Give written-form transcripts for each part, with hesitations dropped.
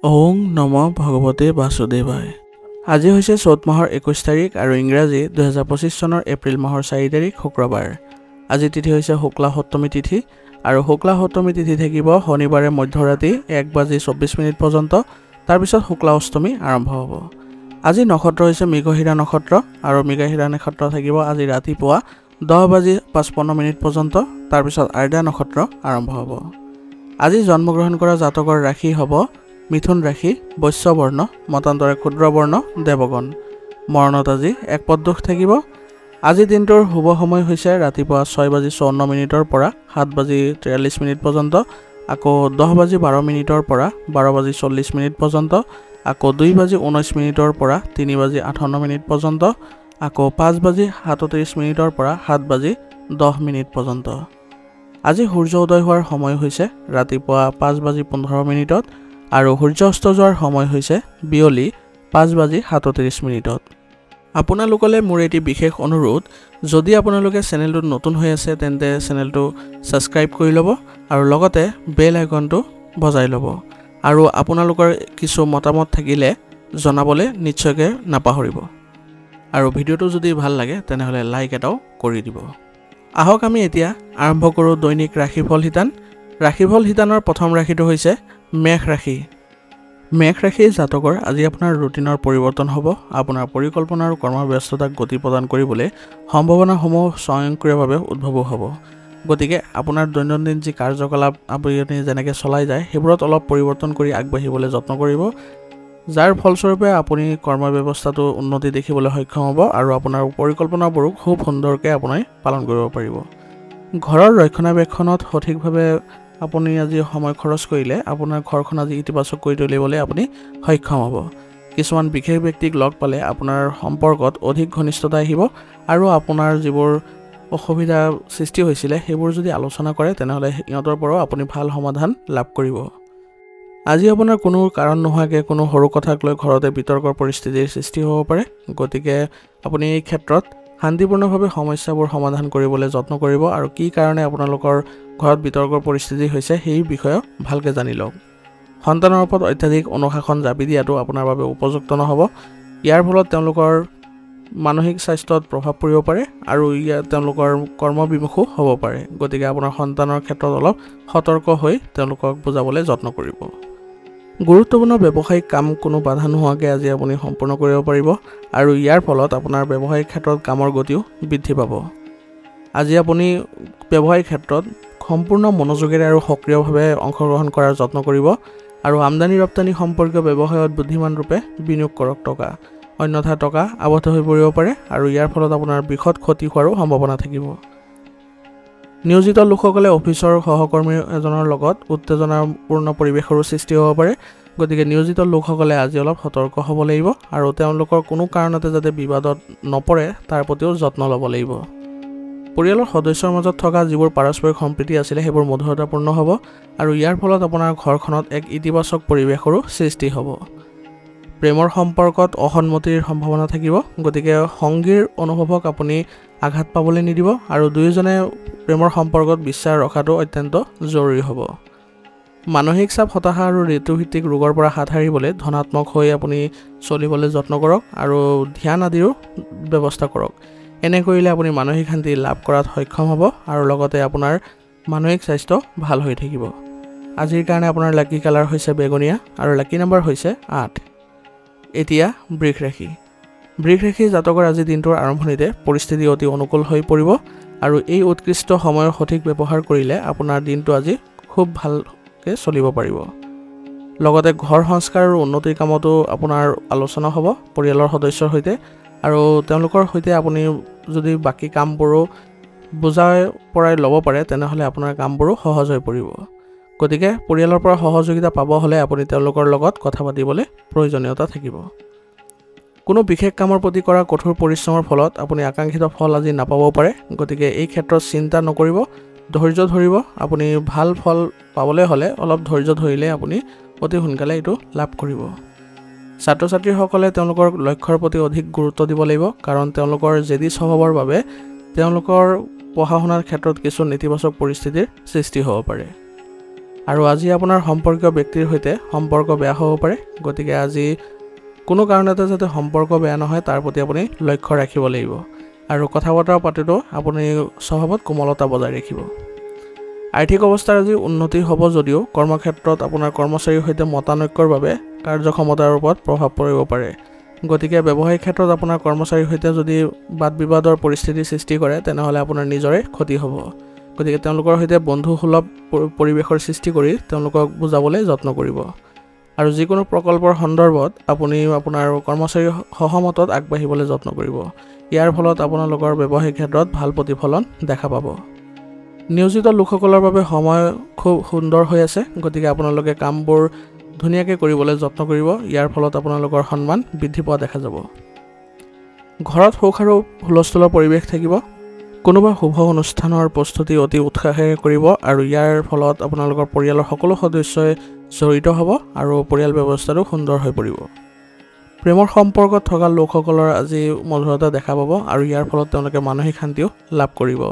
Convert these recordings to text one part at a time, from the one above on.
ওং নম ভগৱতে বাসুদেৱায়। আজি হৈছে চ'ত মাহৰ 21 তাৰিখ আৰু ইংৰাজী 2025 চনৰ এপ্ৰিল মাহৰ 4 তাৰিখ শুক্ৰবাৰ। আজি তিথি হৈছে শুক্লা সপ্তমী তিথি আৰু শুক্লা সপ্তমী তিথি থাকিব শনিবাৰে মধ্যৰাতি 1:24 পৰ্যন্ত। তাৰপিছত শুক্লা অষ্টমী আৰম্ভ হ'ব। আজি নক্ষত্ৰ হৈছে মৃগশিৰা নক্ষত্ৰ আৰু মৃগশিৰা নক্ষত্ৰ থাকিব আজি ৰাতিপুৱা 10:55 পৰ্যন্ত। তাৰপিছত আৰ্দা নক্ষত্ৰ আৰম্ভ হ'ব। আজি জন্মগ্ৰহণ কৰা জাতকৰ ৰাশি হ'ব মিথুন ৰাশি, বৈশ্য বৰ্ণ, মতান্তৰে ক্ষুদ্ৰ বৰ্ণ, দেৱগণ। মৰণত আজি এক পদ দোষ থাকিব। আজি দিনটোৰ শুভ সময় হৈছে ৰাতিপুৱা 6:54 পৰা 7:43 পৰ্যন্ত, আকৌ 10:12 পৰা 12:40 পৰ্যন্ত, আকৌ 2:19 পৰা 3:58 পৰ্যন্ত, আকৌ 5:37 পৰা 7:10 পৰ্যন্ত। আজি সূৰ্য উদয় হোৱাৰ সময় হৈছে ৰাতিপুৱা 5:15 আৰু সূৰ্য অস্ত যোৱাৰ সময় হৈছে বিয়লি 5:37। আপোনালোকলৈ মোৰ এটি বিশেষ অনুৰোধ, যদি আপোনালোকে চেনেলটোত নতুন হৈ আছে তেন্তে চেনেলটো ছাবস্ক্ৰাইব কৰি ল'ব আৰু লগতে বেল আইকনটো বজাই ল'ব। আৰু আপোনালোকৰ কিছু মতামত থাকিলে জনাবলৈ নিশ্চয়কৈ নাপাহৰিব। আৰু ভিডিঅ'টো যদি ভাল লাগে তেনেহ'লে লাইক এটাও কৰি দিব। আহক আমি এতিয়া আৰম্ভ কৰোঁ দৈনিক ৰাশিফল শিতান। ৰাশিফল শিতানৰ প্ৰথম ৰাশিটো হৈছে মেষ ৰাশি। মেষ ৰাশিৰ জাতকৰ আজি আপোনাৰ ৰুটিনৰ পৰিৱৰ্তন হ'ব। আপোনাৰ পৰিকল্পনা আৰু কৰ্মব্যস্ততাক গতি প্ৰদান কৰিবলৈ সম্ভাৱনাসমূহ স্বয়ংক্ৰিয়ভাৱে উদ্ভৱ হ'ব। গতিকে আপোনাৰ দৈনন্দিন যি কাৰ্যকলাপ আপুনি যেনেকৈ চলাই যায় সেইবোৰত অলপ পৰিৱৰ্তন কৰি আগবাঢ়িবলৈ যত্ন কৰিব, যাৰ ফলস্বৰূপে আপুনি কৰ্মব্যৱস্থাটো উন্নতি দেখিবলৈ সক্ষম হ'ব আৰু আপোনাৰ পৰিকল্পনাবোৰো খুব সুন্দৰকৈ আপুনি পালন কৰিব পাৰিব। ঘৰৰ ৰক্ষণাবেক্ষণত সঠিকভাৱে আপুনি আজি সময় খৰচ কৰিলে আপোনাৰ ঘৰখন আজি ইতিবাচক কৰি তুলিবলৈ আপুনি সক্ষম হ'ব। কিছুমান বিশেষ ব্যক্তিক লগ পালে আপোনাৰ সম্পৰ্কত অধিক ঘনিষ্ঠতা আহিব আৰু আপোনাৰ যিবোৰ অসুবিধা সৃষ্টি হৈছিলে সেইবোৰ যদি আলোচনা কৰে তেনেহ'লে সিহঁতৰ পৰাও আপুনি ভাল সমাধান লাভ কৰিব। আজি আপোনাৰ কোনো কাৰণ নোহোৱাকৈ কোনো সৰু কথাক লৈ ঘৰতে বিতৰ্কৰ পৰিস্থিতিৰ সৃষ্টি হ'ব পাৰে। গতিকে আপুনি এই ক্ষেত্ৰত শান্তিপূৰ্ণভাৱে সমস্যাবোৰ সমাধান কৰিবলৈ যত্ন কৰিব আৰু কি কাৰণে আপোনালোকৰ ঘৰত বিতৰ্কৰ পৰিস্থিতি হৈছে সেই বিষয়ে ভালকৈ জানি লওক। সন্তানৰ ওপৰত অত্যাধিক অনুশাসন জাপি দিয়াটো আপোনাৰ বাবে উপযুক্ত নহ'ব। ইয়াৰ ফলত তেওঁলোকৰ মানসিক স্বাস্থ্যত প্ৰভাৱ পৰিব পাৰে আৰু তেওঁলোকৰ কৰ্মবিমুখো হ'ব পাৰে। গতিকে আপোনাৰ সন্তানৰ ক্ষেত্ৰত অলপ সতৰ্ক হৈ তেওঁলোকক বুজাবলৈ যত্ন কৰিব। গুৰুত্বপূৰ্ণ ব্যৱসায়িক কাম কোনো বাধা নোহোৱাকৈ আজি আপুনি সম্পূৰ্ণ কৰিব পাৰিব আৰু ইয়াৰ ফলত আপোনাৰ ব্যৱসায়িক ক্ষেত্ৰত কামৰ গতিও বৃদ্ধি পাব। আজি আপুনি ব্যৱসায়িক ক্ষেত্ৰত সম্পূৰ্ণ মনোযোগেৰে আৰু সক্ৰিয়ভাৱে অংশগ্ৰহণ কৰাৰ যত্ন কৰিব আৰু আমদানি ৰপ্তানি সম্পৰ্কীয় ব্যৱসায়ত বুদ্ধিমান ৰূপে বিনিয়োগ কৰক টকা, অন্যথা টকা আবদ্ধ হৈ পৰিব পাৰে আৰু ইয়াৰ ফলত আপোনাৰ বৃহৎ ক্ষতি হোৱাৰো সম্ভাৱনা থাকিব। নিয়োজিত লোকসকলে অফিচৰ সহকৰ্মী এজনৰ লগত উত্তেজনাপূৰ্ণ পৰিৱেশৰো সৃষ্টি হ'ব পাৰে। গতিকে নিয়োজিত লোকসকলে আজি অলপ সতৰ্ক হ'ব লাগিব আৰু তেওঁলোকৰ কোনো কাৰণতে যাতে বিবাদত নপৰে তাৰ প্ৰতিও যত্ন ল'ব লাগিব। পৰিয়ালৰ সদস্যৰ মাজত থকা যিবোৰ পাৰস্পৰিক সম্প্ৰীতি আছিলে সেইবোৰ মধুৰতাপূৰ্ণ হ'ব আৰু ইয়াৰ ফলত আপোনাৰ ঘৰখনত এক ইতিবাচক পৰিৱেশৰো সৃষ্টি হ'ব। প্ৰেমৰ সম্পৰ্কত অসন্মতিৰ সম্ভাৱনা থাকিব। গতিকে সংগীৰ অনুভৱক আপুনি আঘাত পাবলৈ নিদিব আৰু দুয়োজনে প্ৰেমৰ সম্পৰ্কত বিশ্বাস ৰখাটো অত্যন্ত জৰুৰী হ'ব। মানসিক চাপ, হতাশা আৰু ঋতুভিত্তিক ৰোগৰ পৰা হাত সাৰিবলৈ ধনাত্মক হৈ আপুনি চলিবলৈ যত্ন কৰক আৰু ধ্যান আদিৰো ব্যৱস্থা কৰক। এনে কৰিলে আপুনি মানসিক শান্তি লাভ কৰাত সক্ষম হ'ব আৰু লগতে আপোনাৰ মানসিক স্বাস্থ্য ভাল হৈ থাকিব। আজিৰ কাৰণে আপোনাৰ লাকি কালাৰ হৈছে বেঙুনীয়া আৰু লাকি নম্বৰ হৈছে 8। এতিয়া বৃষ ৰাশি। বৃষ ৰাশিৰ জাতকৰ আজি দিনটোৰ আৰম্ভণিতে পৰিস্থিতি অতি অনুকূল হৈ পৰিব আৰু এই উৎকৃষ্ট সময়ৰ সঠিক ব্যৱহাৰ কৰিলে আপোনাৰ দিনটো আজি খুব ভালকৈ চলিব পাৰিব। লগতে ঘৰ সংস্কাৰ আৰু উন্নতিৰ কামতো আপোনাৰ আলোচনা হ'ব পৰিয়ালৰ সদস্যৰ সৈতে আৰু তেওঁলোকৰ সৈতে আপুনি যদি বাকী কামবোৰো বুজাই পৰাই ল'ব পাৰে তেনেহ'লে আপোনাৰ কামবোৰো সহজ হৈ পৰিব। গতিকে পৰিয়ালৰ পৰা সহযোগিতা পাব হ'লে আপুনি তেওঁলোকৰ লগত কথা পাতিবলৈ প্ৰয়োজনীয়তা থাকিব। কোনো বিশেষ কামৰ প্ৰতি কৰা কঠোৰ পৰিশ্ৰমৰ ফলত আপুনি আকাংক্ষিত ফল আজি নাপাবও পাৰে। গতিকে এই ক্ষেত্ৰত চিন্তা নকৰিব, ধৈৰ্য ধৰিব। আপুনি ভাল ফল পাবলৈ হ'লে অলপ ধৈৰ্য ধৰিলে আপুনি অতি সোনকালে এইটো লাভ কৰিব। ছাত্ৰ ছাত্ৰীসকলে তেওঁলোকৰ লক্ষ্যৰ প্ৰতি অধিক গুৰুত্ব দিব লাগিব, কাৰণ তেওঁলোকৰ জেদী স্বভাৱৰ বাবে তেওঁলোকৰ পঢ়া শুনাৰ ক্ষেত্ৰত কিছু নেতিবাচক পৰিস্থিতিৰ সৃষ্টি হ'ব পাৰে। আৰু আজি আপোনাৰ সম্পৰ্কীয় ব্যক্তিৰ সৈতে সম্পৰ্ক বেয়া হ'ব পাৰে গতিকে আজি কোনো কাৰণতে যাতে সম্পৰ্ক বেয়া নহয় তাৰ প্ৰতি আপুনি লক্ষ্য ৰাখিব লাগিব আৰু কথা বতৰা পাতিটো আপুনি স্বভাৱত কোমলতা বজাই ৰাখিব আৰ্থিক অৱস্থাৰ আজি উন্নতি হ'ব যদিও কৰ্মক্ষেত্ৰত আপোনাৰ কৰ্মচাৰীৰ সৈতে মতানৈক্যৰ বাবে কাৰ্যক্ষমতাৰ ওপৰত প্ৰভাৱ পৰিব পাৰে গতিকে ব্যৱসায়িক ক্ষেত্ৰত আপোনাৰ কৰ্মচাৰীৰ সৈতে যদি বাদ বিবাদৰ পৰিস্থিতি সৃষ্টি কৰে তেনেহলে আপোনাৰ নিজৰে ক্ষতি হ'ব গতিকে তেওঁলোকৰ সৈতে বন্ধুসুলভ পৰিৱেশৰ সৃষ্টি কৰি তেওঁলোকক বুজাবলৈ যত্ন কৰিব আৰু যিকোনো প্ৰকল্পৰ সন্দৰ্ভত আপুনি আপোনাৰ কৰ্মচাৰীৰ সহমতত আগবাঢ়িবলৈ যত্ন কৰিব ইয়াৰ ফলত আপোনালোকৰ ব্যৱসায়িক ক্ষেত্ৰত ভাল প্ৰতিফলন দেখা পাব নিয়োজিত লোকসকলৰ বাবে সময় খুব সুন্দৰ হৈ আছে গতিকে আপোনালোকে কামবোৰ ধুনীয়াকৈ কৰিবলৈ যত্ন কৰিব ইয়াৰ ফলত আপোনালোকৰ সন্মান বৃদ্ধি পোৱা দেখা যাব ঘৰত সুখ আৰু হুলস্থুলৰ পৰিৱেশ থাকিব কোনোবা শুভ অনুষ্ঠানৰ প্ৰস্তুতি অতি উৎসাহেৰে কৰিব আৰু ইয়াৰ ফলত আপোনালোকৰ পৰিয়ালৰ সকলো সদস্যই জড়িত হ'ব আৰু পৰিয়াল ব্যৱস্থাটো সুন্দৰ হৈ পৰিব প্ৰেমৰ সম্পৰ্কত থকা লোকসকলৰ আজি মধুৰতা দেখা পাব আৰু ইয়াৰ ফলত তেওঁলোকে মানসিক শান্তিও লাভ কৰিব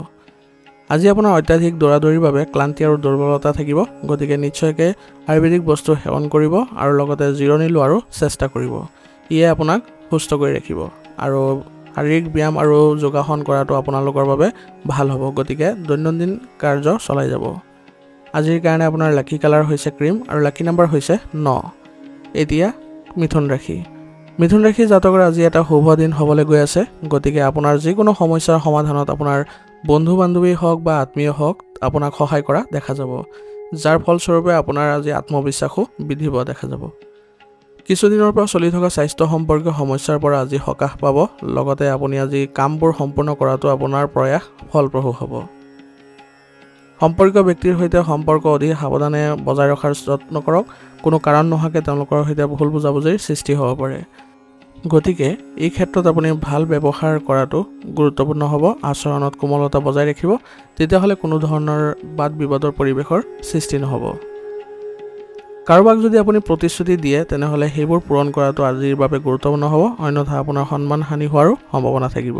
আজি আপোনাৰ অত্যাধিক দৌৰাদৌৰিৰ বাবে ক্লান্তি আৰু দুৰ্বলতা থাকিব গতিকে নিশ্চয়কৈ আয়ুৰ্বেদিক বস্তু সেৱন কৰিব আৰু লগতে জিৰণি লোৱাৰো চেষ্টা কৰিব ইয়ে আপোনাক সুস্থ কৰি ৰাখিব আৰু শাৰীৰিক ব্যায়াম আৰু যোগাসন কৰাটো আপোনালোকৰ বাবে ভাল হ'ব গতিকে দৈনন্দিন কাৰ্য চলাই যাব আজিৰ কাৰণে আপোনাৰ লাকি কালাৰ হৈছে ক্ৰীম আৰু লাকি নাম্বাৰ হৈছে 9 এতিয়া মিথুন ৰাশি জাতকৰ আজি এটা শুভ দিন হ'বলৈ গৈ আছে গতিকে আপোনাৰ যিকোনো সমস্যাৰ সমাধানত আপোনাৰ বন্ধু বান্ধৱী হওক বা আত্মীয় হওক আপোনাক সহায় কৰা দেখা যাব যাৰ ফলস্বৰূপে আপোনাৰ আজি আত্মবিশ্বাসো বৃদ্ধি পোৱা দেখা যাব কিছুদিনৰ পৰা চলি থকা স্বাস্থ্য সম্পৰ্কীয় সমস্যাৰ পৰা আজি সকাহ পাব লগতে আপুনি আজি কামবোৰ সম্পূৰ্ণ কৰাটো আপোনাৰ প্ৰয়াস ফলপ্ৰসূ হ'ব সম্পৰ্কীয় ব্যক্তিৰ সৈতে সম্পৰ্ক অধিক সাৱধানে বজাই ৰখাৰ যত্ন কৰক কোনো কাৰণ নোহোৱাকৈ তেওঁলোকৰ সৈতে ভুল বুজাবুজিৰ সৃষ্টি হ'ব পাৰে গতিকে এই ক্ষেত্ৰত আপুনি ভাল ব্যৱহাৰ কৰাটো গুৰুত্বপূৰ্ণ হ'ব আচৰণত কোমলতা বজাই ৰাখিব তেতিয়াহ'লে কোনো ধৰণৰ বাদ বিবাদৰ পৰিৱেশৰ সৃষ্টি নহ'ব কাৰোবাক যদি আপুনি প্ৰতিশ্ৰুতি দিয়ে তেনেহ'লে সেইবোৰ পূৰণ কৰাটো আজিৰ বাবে গুৰুত্বপূৰ্ণ হ'ব অন্যথা আপোনাৰ সন্মান হানি হোৱাৰো সম্ভাৱনা থাকিব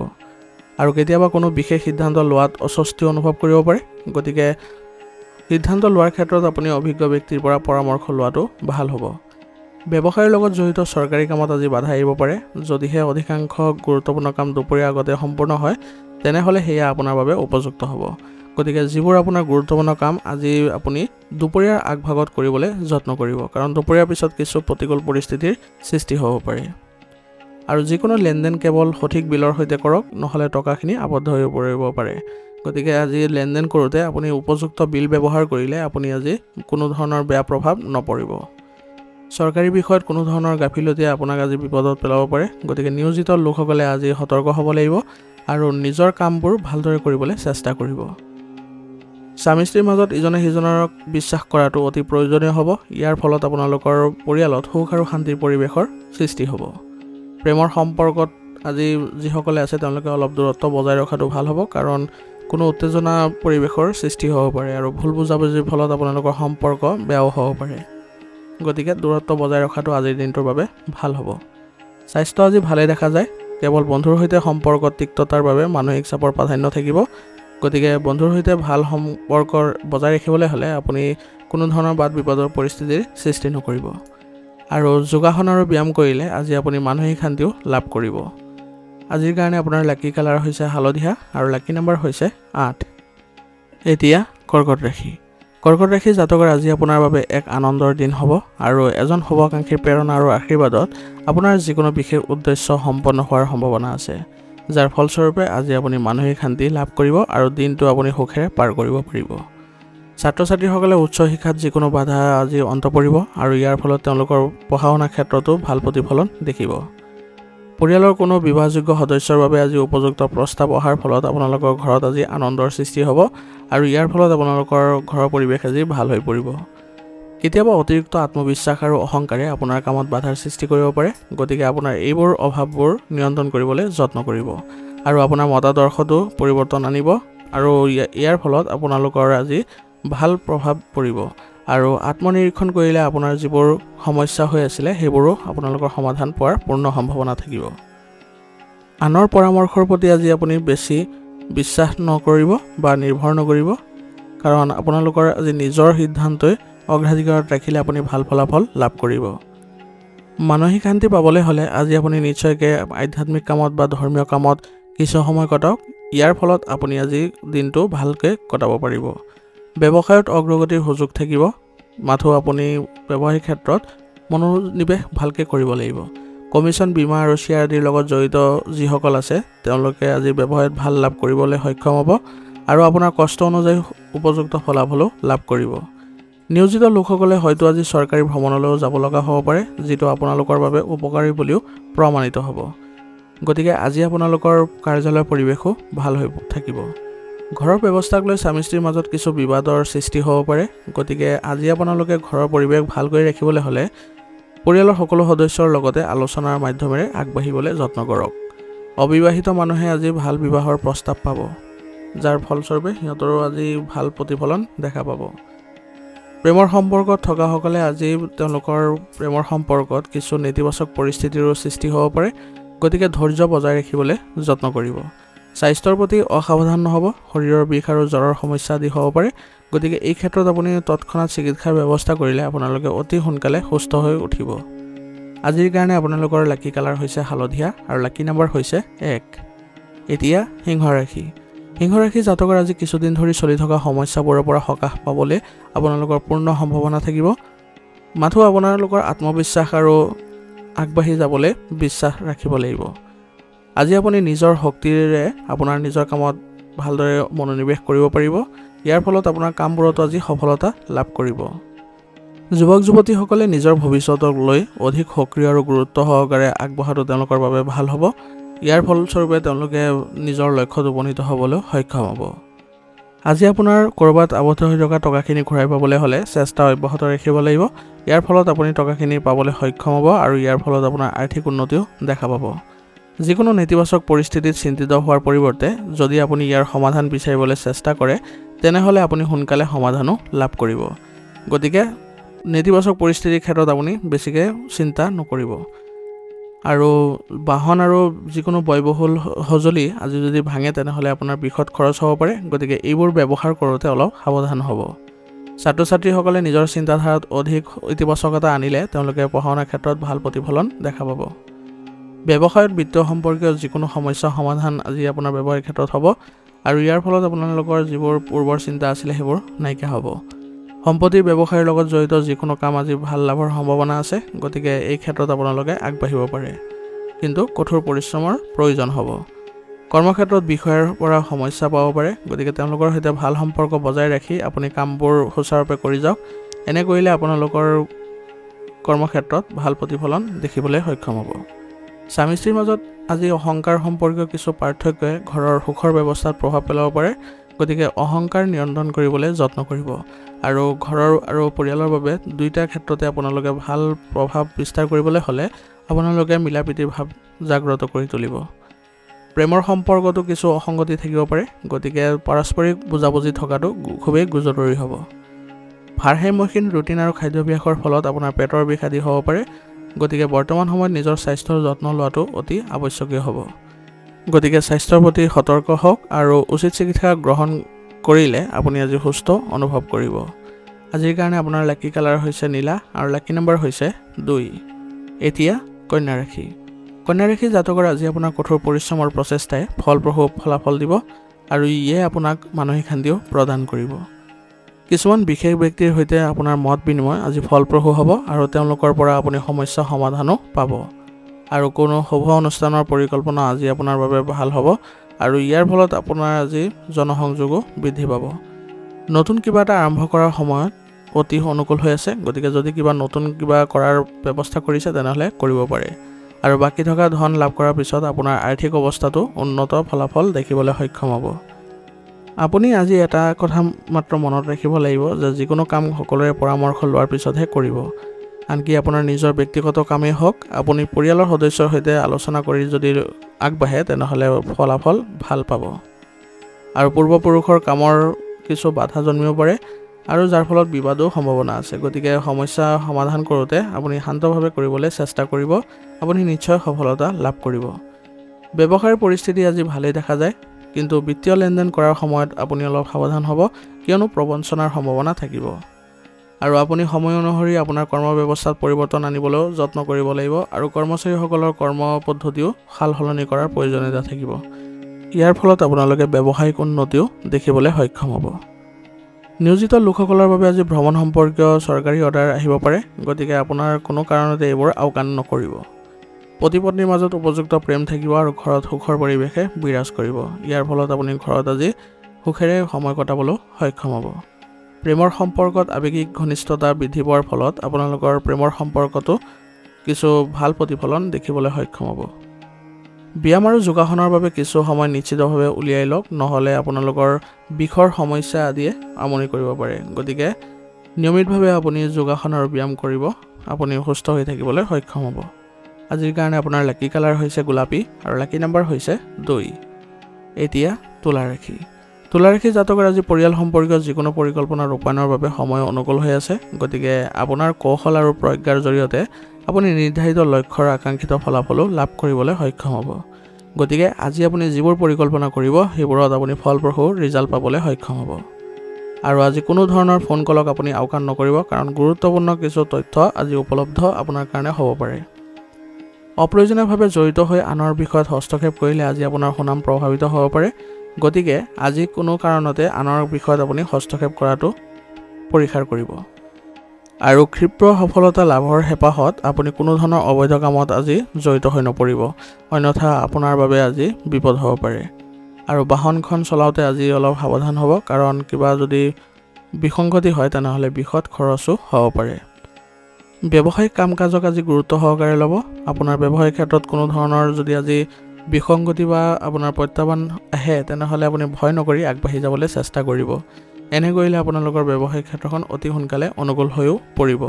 আৰু কেতিয়াবা কোনো বিশেষ সিদ্ধান্ত লোৱাত অস্বস্তি অনুভৱ কৰিব পাৰে গতিকে সিদ্ধান্ত লোৱাৰ ক্ষেত্ৰত আপুনি অভিজ্ঞ ব্যক্তিৰ পৰা পৰামৰ্শ লোৱাটো ভাল হ'ব ব্যৱসায়ৰ লগত জড়িত চৰকাৰী কামত আজি বাধা আহিব পাৰে যদিহে অধিকাংশ গুৰুত্বপূৰ্ণ কাম দুপৰীয়াৰ আগতে সম্পূৰ্ণ হয় তেনেহ'লে সেয়া আপোনাৰ বাবে উপযুক্ত হ'ব গতিকে যিবোৰ আপোনাৰ গুৰুত্বপূৰ্ণ কাম আজি আপুনি দুপৰীয়াৰ আগভাগত কৰিবলৈ যত্ন কৰিব কাৰণ দুপৰীয়াৰ পিছত কিছু প্ৰতিকূল পৰিস্থিতিৰ সৃষ্টি হ'ব পাৰে আৰু যিকোনো লেনদেন কেৱল সঠিক বিলৰ সৈতে কৰক নহ'লে টকাখিনি আবদ্ধ হৈ পৰিব পাৰে গতিকে আজি লেনদেন কৰোঁতে আপুনি উপযুক্ত বিল ব্যৱহাৰ কৰিলে আপুনি আজি কোনো ধৰণৰ বেয়া প্ৰভাৱ নপৰিব চৰকাৰী বিষয়ত কোনো ধৰণৰ গাফিলতিয়ে আপোনাক আজি বিপদত পেলাব পাৰে গতিকে নিয়োজিত লোকসকলে আজি সতৰ্ক হ'ব লাগিব আৰু নিজৰ কামবোৰ ভালদৰে কৰিবলৈ চেষ্টা কৰিব স্বামী স্ত্ৰীৰ মাজত ইজনে সিজনক বিশ্বাস কৰাটো অতি প্ৰয়োজনীয় হ'ব ইয়াৰ ফলত আপোনালোকৰ পৰিয়ালত সুখ আৰু শান্তিৰ পৰিৱেশৰ সৃষ্টি হ'ব প্ৰেমৰ সম্পৰ্কত আজি যিসকলে আছে তেওঁলোকে অলপ দূৰত্ব বজাই ৰখাটো ভাল হ'ব কাৰণ কোনো উত্তেজনা পৰিৱেশৰ সৃষ্টি হ'ব পাৰে আৰু ভুল বুজাবুজিৰ ফলত আপোনালোকৰ সম্পৰ্ক বেয়াও হ'ব পাৰে গতিকে দূৰত্ব বজাই ৰখাটো আজিৰ দিনটোৰ বাবে ভাল হ'ব স্বাস্থ্য আজি ভালে দেখা যায় কেৱল বন্ধুৰ সৈতে সম্পৰ্কত তিক্ততাৰ বাবে মানসিক চাপৰ প্ৰাধান্য থাকিব গতিকে বন্ধুৰ সৈতে ভাল সম্পৰ্ক বজাই ৰাখিবলৈ হ'লে আপুনি কোনো ধৰণৰ বাদ বিবাদৰ পৰিস্থিতিৰ সৃষ্টি নকৰিব আৰু যোগাসন আৰু ব্যায়াম কৰিলে আজি আপুনি মানসিক শান্তিও লাভ কৰিব আজিৰ কাৰণে আপোনাৰ লাকি কালাৰ হৈছে হালধীয়া আৰু লাকি নাম্বাৰ হৈছে 8 এতিয়া কৰ্কট ৰাশি জাতকৰ আজি আপোনাৰ বাবে এক আনন্দৰ দিন হ'ব আৰু এজন শুভাকাংক্ষীৰ প্ৰেৰণা আৰু আশীৰ্বাদত আপোনাৰ যিকোনো বিশেষ উদ্দেশ্য সম্পন্ন হোৱাৰ সম্ভাৱনা আছে যাৰ ফলস্বৰূপে আজি আপুনি মানসিক শান্তি লাভ কৰিব আৰু দিনটো আপুনি সুখেৰে পাৰ কৰিব পাৰিব ছাত্ৰ ছাত্ৰীসকলে উচ্চ শিক্ষাত যিকোনো বাধা আজি অন্ত পৰিব আৰু ইয়াৰ ফলত তেওঁলোকৰ পঢ়া শুনাৰ ক্ষেত্ৰতো ভাল প্ৰতিফলন দেখিব পৰিয়ালৰ কোনো বিবাহযোগ্য সদস্যৰ বাবে আজি উপযুক্ত প্ৰস্তাৱ অহাৰ ফলত আপোনালোকৰ ঘৰত আজি আনন্দৰ সৃষ্টি হ'ব আৰু ইয়াৰ ফলত আপোনালোকৰ ঘৰৰ পৰিৱেশ আজি ভাল হৈ পৰিব কেতিয়াবা অতিৰিক্ত আত্মবিশ্বাস আৰু অহংকাৰে আপোনাৰ কামত বাধাৰ সৃষ্টি কৰিব পাৰে গতিকে আপোনাৰ এইবোৰ অভাৱবোৰ নিয়ন্ত্ৰণ কৰিবলৈ যত্ন কৰিব আৰু আপোনাৰ মতাদৰ্শতো পৰিৱৰ্তন আনিব আৰু ইয়াৰ ফলত আপোনালোকৰ আজি ভাল প্ৰভাৱ পৰিব আৰু আত্মনিৰীক্ষণ কৰিলে আপোনাৰ যিবোৰ সমস্যা হৈ আছিল সেইবোৰো আপোনালোকৰ সমাধান পোৱাৰ পূৰ্ণ সম্ভাৱনা থাকিব আনৰ পৰামৰ্শৰ প্ৰতি আজি আপুনি বেছি বিশ্বাস নকৰিব বা নিৰ্ভৰ নকৰিব কাৰণ আপোনালোকৰ আজি নিজৰ সিদ্ধান্তই অগ্ৰাধিকাৰত ৰাখিলে আপুনি ভাল ফলাফল লাভ কৰিব। মানসিক শান্তি পাবলৈ হ'লে আজি আপুনি নিশ্চয়কৈ আধ্যাত্মিক কামত বা ধৰ্মীয় কামত কিছু সময় কটাওক। ইয়াৰ ফলত আপুনি আজি দিনটো ভালকৈ কটাব পাৰিব। ব্যৱসায়ত অগ্ৰগতিৰ সুযোগ থাকিব, মাথো আপুনি ব্যৱসায়িক ক্ষেত্ৰত মনোনিৱেশ ভালকৈ কৰিব লাগিব। কমিশ্যন, বীমা আৰু শ্বেয়াৰ আদিৰ লগত জড়িত যিসকল আছে তেওঁলোকে আজি ব্যৱসায়ত ভাল লাভ কৰিবলৈ সক্ষম হ'ব আৰু আপোনাৰ কষ্ট অনুযায়ী উপযুক্ত ফলাফলো লাভ কৰিব। নিয়োজিত লোকসকলে হয়তো আজি চৰকাৰী ভ্ৰমণলৈও যাব লগা হ'ব পাৰে, যিটো আপোনালোকৰ বাবে উপকাৰী বুলিও প্ৰমাণিত হ'ব। গতিকে আজি আপোনালোকৰ কাৰ্যালয়ৰ পৰিৱেশো ভাল হৈ থাকিব। ঘৰৰ ব্যৱস্থাক লৈ স্বামী স্ত্ৰীৰ মাজত কিছু বিবাদৰ সৃষ্টি হ'ব পাৰে। গতিকে আজি আপোনালোকে ঘৰৰ পৰিৱেশ ভালকৈ ৰাখিবলৈ হ'লে পৰিয়ালৰ সকলো সদস্যৰ লগতে আলোচনাৰ মাধ্যমেৰে আগবাঢ়িবলৈ যত্ন কৰক। অবিবাহিত মানুহে আজি ভাল বিবাহৰ প্ৰস্তাৱ পাব, যাৰ ফলস্বৰূপে সিহঁতৰো আজি ভাল প্ৰতিফলন দেখা পাব। প্ৰেমৰ সম্পৰ্কত থকাসকলে আজি তেওঁলোকৰ প্ৰেমৰ সম্পৰ্কত কিছু নেতিবাচক পৰিস্থিতিৰো সৃষ্টি হ'ব পাৰে। গতিকে ধৈৰ্য বজাই ৰাখিবলৈ যত্ন কৰিব। স্বাস্থ্যৰ প্ৰতি অসাৱধান নহ'ব, শৰীৰৰ বিষ আৰু জ্বৰৰ সমস্যা আদি হ'ব পাৰে। গতিকে এই ক্ষেত্ৰত আপুনি তৎক্ষণাত চিকিৎসাৰ ব্যৱস্থা কৰিলে আপোনালোকে অতি সোনকালে সুস্থ হৈ উঠিব। আজিৰ কাৰণে আপোনালোকৰ লাকি কালাৰ হৈছে হালধীয়া আৰু লাকি নম্বৰ হৈছে 1। এতিয়া সিংহ ৰাশি। সিংহ ৰাশি জাতকৰ আজি কিছুদিন ধৰি চলি থকা সমস্যাবোৰৰ পৰা সকাহ পাবলৈ আপোনালোকৰ পূৰ্ণ সম্ভাৱনা থাকিব। মাথো আপোনালোকৰ আত্মবিশ্বাস আৰু আগবাঢ়ি যাবলৈ বিশ্বাস ৰাখিব লাগিব। আজি আপুনি নিজৰ শক্তিৰে আপোনাৰ নিজৰ কামত ভালদৰে মনোনিৱেশ কৰিব পাৰিব। ইয়াৰ ফলত আপোনাৰ কামবোৰতো আজি সফলতা লাভ কৰিব। যুৱক যুৱতীসকলে নিজৰ ভৱিষ্যতক লৈ অধিক সক্ৰিয় আৰু গুৰুত্ব সহকাৰে আগবঢ়াটো তেওঁলোকৰ বাবে ভাল হ'ব। ইয়াৰ ফলস্বৰূপে তেওঁলোকে নিজৰ লক্ষ্যত উপনীত হ'বলৈ সক্ষম হ'ব। আজি আপোনাৰ ক'ৰবাত আবদ্ধ হৈ থকা টকাখিনি ঘূৰাই পাবলৈ হ'লে চেষ্টা অব্যাহত ৰাখিব লাগিব। ইয়াৰ ফলত আপুনি টকাখিনি পাবলৈ সক্ষম হ'ব আৰু ইয়াৰ ফলত আপোনাৰ আৰ্থিক উন্নতিও দেখা পাব। যিকোনো নেতিবাচক পৰিস্থিতিত চিন্তিত হোৱাৰ পৰিৱৰ্তে যদি আপুনি ইয়াৰ সমাধান বিচাৰিবলৈ চেষ্টা কৰে তেনেহ'লে আপুনি সোনকালে সমাধানো লাভ কৰিব। গতিকে নেতিবাচক পৰিস্থিতিৰ ক্ষেত্ৰত আপুনি বেছিকৈ চিন্তা নকৰিব। আৰু বাহন আৰু যিকোনো ব্যয়বহুল সঁজুলি আজি যদি ভাঙে তেনেহ'লে আপোনাৰ বৃহৎ খৰচ হ'ব পাৰে। গতিকে এইবোৰ ব্যৱহাৰ কৰোঁতে অলপ সাৱধান হ'ব। ছাত্ৰ ছাত্ৰীসকলে নিজৰ চিন্তাধাৰাত অধিক ইতিবাচকতা আনিলে তেওঁলোকে পঢ়া শুনাৰ ক্ষেত্ৰত ভাল প্ৰতিফলন দেখা পাব। ব্যৱসায়ত বিত্তীয় সম্পৰ্কীয় যিকোনো সমস্যা সমাধান আজি আপোনাৰ ব্যৱসায়িক ক্ষেত্ৰত হ'ব আৰু ইয়াৰ ফলত আপোনালোকৰ যিবোৰ পূৰ্বৰ চিন্তা আছিলে সেইবোৰ নাইকিয়া হ'ব। সম্পত্তিৰ ব্যৱসায়ৰ লগত জড়িত যিকোনো কাম আজি ভাল লাভৰ সম্ভাৱনা আছে। গতিকে এই ক্ষেত্ৰত আপোনালোকে আগবাঢ়িব পাৰে, কিন্তু কঠোৰ পৰিশ্ৰমৰ প্ৰয়োজন হ'ব। কৰ্মক্ষেত্ৰত বিষয়ৰ পৰা সমস্যা পাব পাৰে। গতিকে তেওঁলোকৰ সৈতে ভাল সম্পৰ্ক বজাই ৰাখি আপুনি কামবোৰ সুচাৰুৰূপে কৰি যাওক। এনে কৰিলে আপোনালোকৰ কৰ্মক্ষেত্ৰত ভাল প্ৰতিফলন দেখিবলৈ সক্ষম হ'ব। স্বামী স্ত্ৰীৰ মাজত আজি অহংকাৰ সম্পৰ্কীয় কিছু পাৰ্থক্যই ঘৰৰ সুখৰ ব্যৱস্থাত প্ৰভাৱ পেলাব পাৰে। গতিকে অহংকাৰ নিয়ন্ত্ৰণ কৰিবলৈ যত্ন কৰিব আৰু ঘৰৰ আৰু পৰিয়ালৰ বাবে দুয়োটা ক্ষেত্ৰতে আপোনালোকে ভাল প্ৰভাৱ বিস্তাৰ কৰিবলৈ হ'লে আপোনালোকে মিলাপ্ৰীতিৰ ভাৱ জাগ্ৰত কৰি তুলিব। প্ৰেমৰ সম্পৰ্কতো কিছু অসংগতি থাকিব পাৰে। গতিকে পাৰস্পৰিক বুজাবুজি থকাটো খুবেই জৰুৰী হ'ব। ভাৰসাম্যহীন ৰুটিন আৰু খাদ্যাভ্যাসৰ ফলত আপোনাৰ পেটৰ বিষ আদি হ'ব পাৰে। গতিকে বৰ্তমান সময়ত নিজৰ স্বাস্থ্যৰ যত্ন লোৱাটো অতি আৱশ্যকীয় হ'ব। গতিকে স্বাস্থ্যৰ প্ৰতি সতৰ্ক হওক আৰু উচিত চিকিৎসা গ্ৰহণ কৰিলে আপুনি আজি সুস্থ অনুভৱ কৰিব। আজিৰ কাৰণে আপোনাৰ লাকি কালাৰ হৈছে নীলা আৰু লাকি নম্বৰ হৈছে 2। এতিয়া কন্যা ৰাশি। কন্যা ৰাশি জাতকৰ আজি আপোনাৰ কঠোৰ পৰিশ্ৰমৰ প্ৰচেষ্টাই ফলপ্ৰসূ ফলাফল দিব আৰু ইয়ে আপোনাক মানসিক শান্তিও প্ৰদান কৰিব। কিছুমান বিশেষ ব্যক্তিৰ সৈতে আপোনাৰ মত বিনিময় আজি ফলপ্ৰসূ হ'ব আৰু তেওঁলোকৰ পৰা আপুনি সমস্যা সমাধানো পাব। আৰু কোনো শুভ অনুষ্ঠানৰ পৰিকল্পনা আজি আপোনাৰ বাবে ভাল হ'ব আৰু ইয়াৰ ফলত আপোনাৰ আজি জনসংযোগো বৃদ্ধি পাব। নতুন কিবা এটা আৰম্ভ কৰাৰ সময়ত অতি অনুকূল হৈ আছে। গতিকে যদি নতুন কিবা কৰাৰ ব্যৱস্থা কৰিছে তেনেহ'লে কৰিব পাৰে আৰু বাকী থকা ধন লাভ কৰাৰ পিছত আপোনাৰ আৰ্থিক অৱস্থাটো উন্নত ফলাফল দেখিবলৈ সক্ষম হ'ব। আপুনি আজি এটা কথা মাত্ৰ মনত ৰাখিব লাগিব যে যিকোনো কাম সকলোৰে পৰামৰ্শ লোৱাৰ পিছতহে কৰিব। আনকি আপোনাৰ নিজৰ ব্যক্তিগত কামেই হওক আপুনি পৰিয়ালৰ সদস্যৰ সৈতে আলোচনা কৰি যদি আগবাঢ়ে তেনেহ'লে ফলাফল ভাল পাব। আৰু পূৰ্বপুৰুষৰ কামৰ কিছু বাধা জন্মিব পাৰে আৰু যাৰ ফলত বিবাদো সম্ভাৱনা আছে। গতিকে সমস্যা সমাধান কৰোঁতে আপুনি শান্তভাৱে কৰিবলৈ চেষ্টা কৰিব। আপুনি নিশ্চয় সফলতা লাভ কৰিব। ব্যৱসায়ৰ পৰিস্থিতি আজি ভালেই দেখা যায়, কিন্তু বিত্তীয় লেনদেন কৰাৰ সময়ত আপুনি অলপ সাৱধান হ'ব, কিয়নো প্ৰবঞ্চনাৰ সম্ভাৱনা থাকিব। আৰু আপুনি সময় অনুসৰি আপোনাৰ কৰ্ম ব্যৱস্থাত পৰিৱৰ্তন আনিবলৈও যত্ন কৰিব লাগিব আৰু কৰ্মচাৰীসকলৰ কৰ্ম পদ্ধতিও সালসলনি কৰাৰ প্ৰয়োজনীয়তা থাকিব। ইয়াৰ ফলত আপোনালোকে ব্যৱসায়িক উন্নতিও দেখিবলৈ সক্ষম হ'ব। নিয়োজিত লোকসকলৰ বাবে আজি ভ্ৰমণ সম্পৰ্কীয় চৰকাৰী অৰ্ডাৰ আহিব পাৰে, গতিকে আপোনাৰ কোনো কাৰণতে এইবোৰ আওকাণ নকৰিব। পতি পত্নীৰ মাজত উপযুক্ত প্ৰেম থাকিব আৰু ঘৰত সুখৰ পৰিৱেশে বিৰাজ কৰিব। ইয়াৰ ফলত আপুনি ঘৰত আজি সুখেৰে সময় কটাবলৈ সক্ষম হ'ব। প্ৰেমৰ সম্পৰ্কত আৱেগিক ঘনিষ্ঠতা বৃদ্ধি পোৱাৰ ফলত আপোনালোকৰ প্ৰেমৰ সম্পৰ্কতো কিছু ভাল প্ৰতিফলন দেখিবলৈ সক্ষম হ'ব। ব্যায়াম আৰু যোগাসনৰ বাবে কিছু সময় নিশ্চিতভাৱে উলিয়াই লওক, নহ'লে আপোনালোকৰ বিষৰ সমস্যা আদিয়ে আমনি কৰিব পাৰে। গতিকে নিয়মিতভাৱে আপুনি যোগাসন আৰু ব্যায়াম কৰিব, আপুনি সুস্থ হৈ থাকিবলৈ সক্ষম হ'ব। আজিৰ কাৰণে আপোনাৰ লাকি কালাৰ হৈছে গোলাপী আৰু লাকি নম্বৰ হৈছে 2। এতিয়া তুলা ৰাশি। তুলা ৰাশি জাতকৰ আজি পৰিয়াল সম্পৰ্কীয় যিকোনো পৰিকল্পনা ৰূপায়ণৰ বাবে সময় অনুকূল হৈ আছে। গতিকে আপোনাৰ কৌশল আৰু প্ৰজ্ঞাৰ জৰিয়তে আপুনি নিৰ্ধাৰিত লক্ষ্যৰ আকাংক্ষিত ফলাফলো লাভ কৰিবলৈ সক্ষম হ'ব। গতিকে আজি আপুনি যিবোৰ পৰিকল্পনা কৰিব সেইবোৰত আপুনি ফলপ্ৰসূ ৰিজাল্ট পাবলৈ সক্ষম হ'ব। আৰু আজি কোনো ধৰণৰ ফোন কলক আপুনি আওকাণ নকৰিব, কাৰণ গুৰুত্বপূৰ্ণ কিছু তথ্য আজি উপলব্ধ আপোনাৰ কাৰণে হ'ব পাৰে। অপ্ৰয়োজনীয়ভাৱে জড়িত হৈ আনৰ বিষয়ত হস্তক্ষেপ কৰিলে আজি আপোনাৰ সুনাম প্ৰভাৱিত হ'ব পাৰে। গতিকে আজি কোনো কাৰণতে আনৰ বিষয়ত আপুনি হস্তক্ষেপ কৰাটো পৰিহাৰ কৰিব। আৰু ক্ষিপ্ৰ সফলতা লাভৰ হেঁপাহত আপুনি কোনো ধৰণৰ অবৈধ কামত আজি জড়িত হৈ নপৰিব, অন্যথা আপোনাৰ বাবে আজি বিপদ হ'ব পাৰে। আৰু বাহনখন চলাওঁতে আজি অলপ সাৱধান হ'ব, কাৰণ কিবা যদি বিসংগতি হয় তেনেহ'লে বিষত খৰচো হ'ব পাৰে। ব্যৱসায়িক কাম কাজক আজি গুৰুত্ব সহকাৰে ল'ব। আপোনাৰ ব্যৱসায়িক ক্ষেত্ৰত কোনো ধৰণৰ যদি আজি বিসংগতি বা আপোনাৰ প্ৰত্যাহ্বান আহে তেনেহ'লে আপুনি ভয় নকৰি আগবাঢ়ি যাবলৈ চেষ্টা কৰিব। এনে কৰিলে আপোনালোকৰ ব্যৱসায়িক ক্ষেত্ৰখন অতি সোনকালে অনুকূল হৈও পৰিব।